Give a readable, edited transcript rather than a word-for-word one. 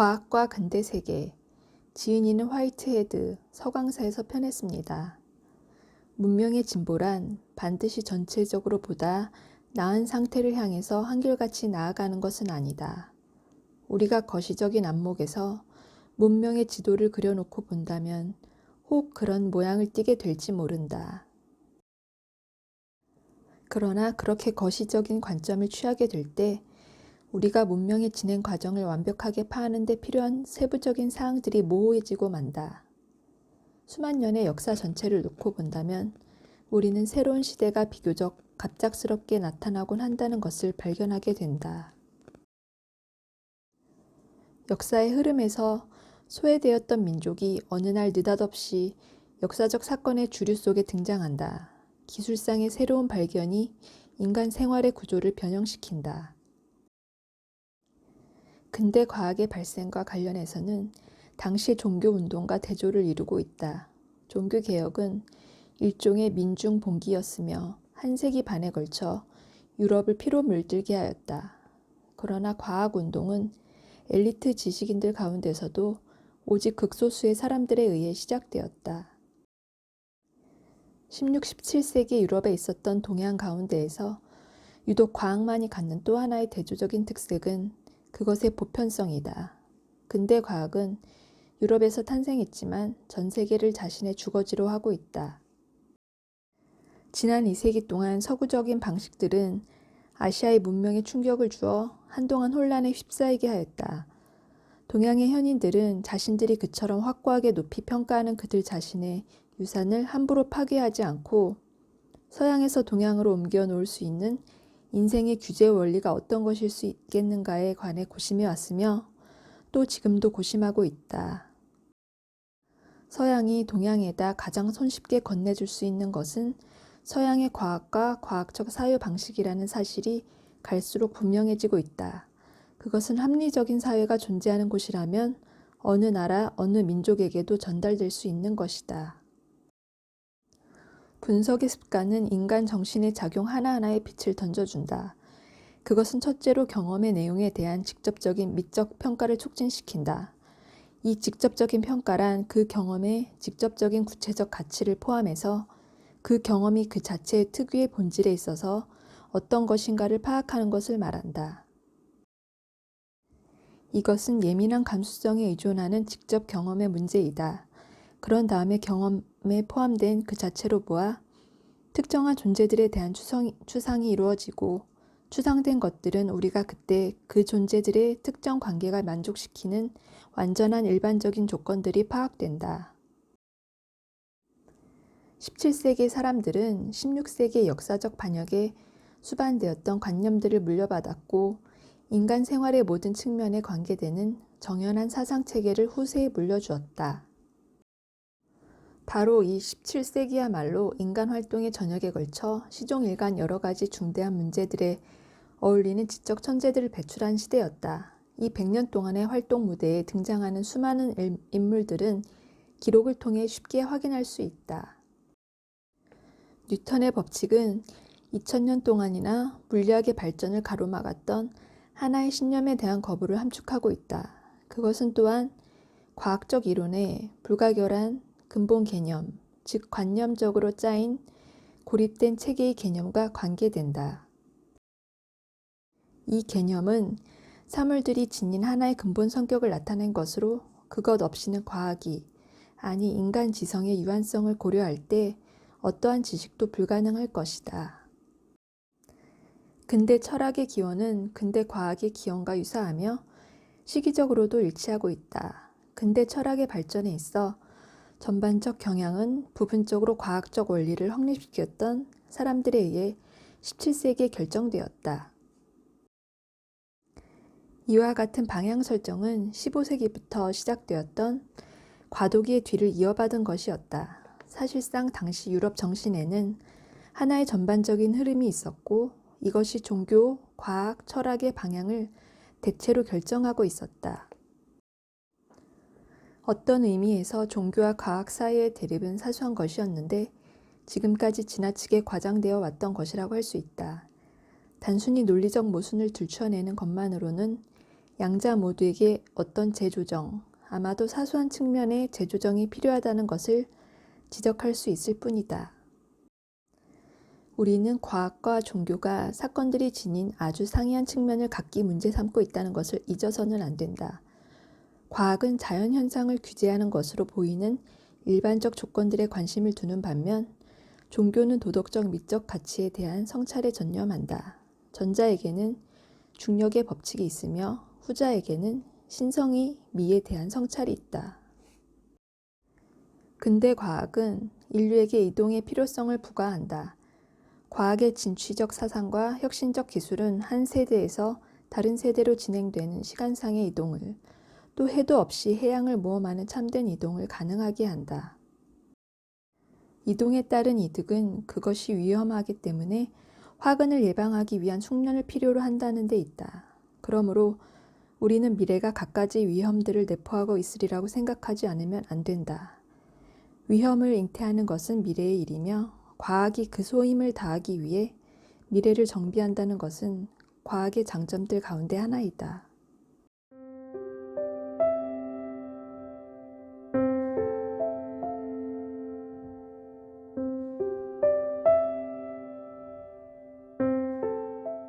과학과 근대 세계, 지은이는 화이트헤드, 서강사에서 편했습니다. 문명의 진보란 반드시 전체적으로 보다 나은 상태를 향해서 한결같이 나아가는 것은 아니다. 우리가 거시적인 안목에서 문명의 지도를 그려놓고 본다면 혹 그런 모양을 띠게 될지 모른다. 그러나 그렇게 거시적인 관점을 취하게 될 때 우리가 문명의 진행 과정을 완벽하게 파악하는 데 필요한 세부적인 사항들이 모호해지고 만다. 수만 년의 역사 전체를 놓고 본다면 우리는 새로운 시대가 비교적 갑작스럽게 나타나곤 한다는 것을 발견하게 된다. 역사의 흐름에서 소외되었던 민족이 어느 날 느닷없이 역사적 사건의 주류 속에 등장한다. 기술상의 새로운 발견이 인간 생활의 구조를 변형시킨다. 근대 과학의 발생과 관련해서는 당시 종교운동과 대조를 이루고 있다. 종교개혁은 일종의 민중 봉기였으며 한 세기 반에 걸쳐 유럽을 피로 물들게 하였다. 그러나 과학운동은 엘리트 지식인들 가운데서도 오직 극소수의 사람들에 의해 시작되었다. 16, 17세기 유럽에 있었던 동양 가운데에서 유독 과학만이 갖는 또 하나의 대조적인 특색은 그것의 보편성이다. 근대 과학은 유럽에서 탄생했지만 전 세계를 자신의 주거지로 하고 있다. 지난 2세기 동안 서구적인 방식들은 아시아의 문명에 충격을 주어 한동안 혼란에 휩싸이게 하였다. 동양의 현인들은 자신들이 그처럼 확고하게 높이 평가하는 그들 자신의 유산을 함부로 파괴하지 않고 서양에서 동양으로 옮겨 놓을 수 있는 인생의 규제 원리가 어떤 것일 수 있겠는가에 관해 고심해 왔으며 또 지금도 고심하고 있다. 서양이 동양에다 가장 손쉽게 건네줄 수 있는 것은 서양의 과학과 과학적 사유 방식이라는 사실이 갈수록 분명해지고 있다. 그것은 합리적인 사회가 존재하는 곳이라면 어느 나라, 어느 민족에게도 전달될 수 있는 것이다. 분석의 습관은 인간 정신의 작용 하나하나에 빛을 던져준다. 그것은 첫째로 경험의 내용에 대한 직접적인 미적 평가를 촉진시킨다. 이 직접적인 평가란 그 경험의 직접적인 구체적 가치를 포함해서 그 경험이 그 자체의 특유의 본질에 있어서 어떤 것인가를 파악하는 것을 말한다. 이것은 예민한 감수성에 의존하는 직접 경험의 문제이다. 그런 다음에 경험에 포함된 그 자체로 보아 특정한 존재들에 대한 추상이 이루어지고 추상된 것들은 우리가 그때 그 존재들의 특정 관계가 만족시키는 완전한 일반적인 조건들이 파악된다. 17세기 사람들은 16세기의 역사적 반역에 수반되었던 관념들을 물려받았고 인간 생활의 모든 측면에 관계되는 정연한 사상체계를 후세에 물려주었다. 바로 이 17세기야말로 인간 활동의 전역에 걸쳐 시종일관 여러 가지 중대한 문제들에 어울리는 지적 천재들을 배출한 시대였다. 이 100년 동안의 활동 무대에 등장하는 수많은 인물들은 기록을 통해 쉽게 확인할 수 있다. 뉴턴의 법칙은 2000년 동안이나 물리학의 발전을 가로막았던 하나의 신념에 대한 거부를 함축하고 있다. 그것은 또한 과학적 이론의 불가결한 근본 개념, 즉 관념적으로 짜인 고립된 체계의 개념과 관계된다. 이 개념은 사물들이 지닌 하나의 근본 성격을 나타낸 것으로 그것 없이는 과학이, 아니 인간 지성의 유한성을 고려할 때 어떠한 지식도 불가능할 것이다. 근대 철학의 기원은 근대 과학의 기원과 유사하며 시기적으로도 일치하고 있다. 근대 철학의 발전에 있어 전반적 경향은 부분적으로 과학적 원리를 확립시켰던 사람들에 의해 17세기에 결정되었다. 이와 같은 방향 설정은 15세기부터 시작되었던 과도기의 뒤를 이어받은 것이었다. 사실상 당시 유럽 정신에는 하나의 전반적인 흐름이 있었고 이것이 종교, 과학, 철학의 방향을 대체로 결정하고 있었다. 어떤 의미에서 종교와 과학 사이의 대립은 사소한 것이었는데 지금까지 지나치게 과장되어 왔던 것이라고 할 수 있다. 단순히 논리적 모순을 들춰내는 것만으로는 양자 모두에게 어떤 재조정, 아마도 사소한 측면의 재조정이 필요하다는 것을 지적할 수 있을 뿐이다. 우리는 과학과 종교가 사건들이 지닌 아주 상이한 측면을 각기 문제 삼고 있다는 것을 잊어서는 안 된다. 과학은 자연현상을 규제하는 것으로 보이는 일반적 조건들에 관심을 두는 반면 종교는 도덕적 미적 가치에 대한 성찰에 전념한다. 전자에게는 중력의 법칙이 있으며 후자에게는 신성의 미에 대한 성찰이 있다. 근대 과학은 인류에게 이동의 필요성을 부과한다. 과학의 진취적 사상과 혁신적 기술은 한 세대에서 다른 세대로 진행되는 시간상의 이동을, 또 해도 없이 해양을 모험하는 참된 이동을 가능하게 한다. 이동에 따른 이득은 그것이 위험하기 때문에 화근을 예방하기 위한 숙련을 필요로 한다는 데 있다. 그러므로 우리는 미래가 갖가지 위험들을 내포하고 있으리라고 생각하지 않으면 안 된다. 위험을 잉태하는 것은 미래의 일이며 과학이 그 소임을 다하기 위해 미래를 정비한다는 것은 과학의 장점들 가운데 하나이다.